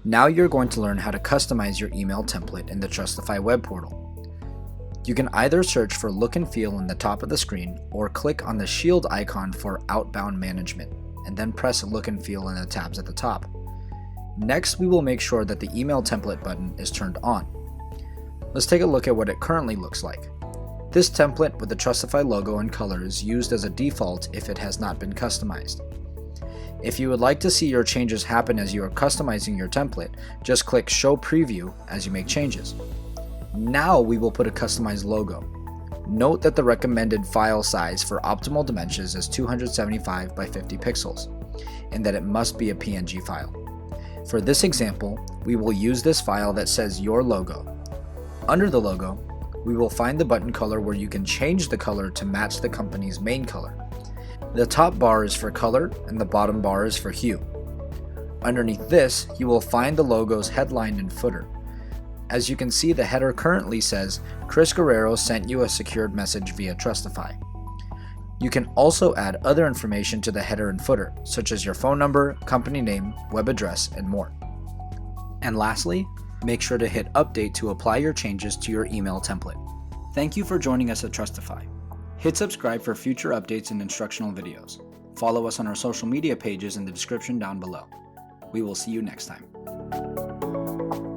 Now you're going to learn how to customize your email template in the Trustifi web portal. You can either search for look and feel in the top of the screen or click on the shield icon for outbound management and then press look and feel in the tabs at the top. Next, we will make sure that the email template button is turned on. Let's take a look at what it currently looks like. This template with the Trustifi logo and color is used as a default if it has not been customized. If you would like to see your changes happen as you are customizing your template, just click Show Preview as you make changes. Now we will put a customized logo. Note that the recommended file size for optimal dimensions is 275 by 50 pixels, and that it must be a PNG file. For this example, we will use this file that says Your Logo. Under the logo, we will find the button color where you can change the color to match the company's main color. The top bar is for color and the bottom bar is for hue. Underneath this, you will find the logo's headline and footer. As you can see, the header currently says, Chris Guerrero sent you a secured message via Trustifi. You can also add other information to the header and footer, such as your phone number, company name, web address, and more. And lastly, make sure to hit Update to apply your changes to your email template. Thank you for joining us at Trustifi. Hit subscribe for future updates and instructional videos. Follow us on our social media pages in the description down below. We will see you next time.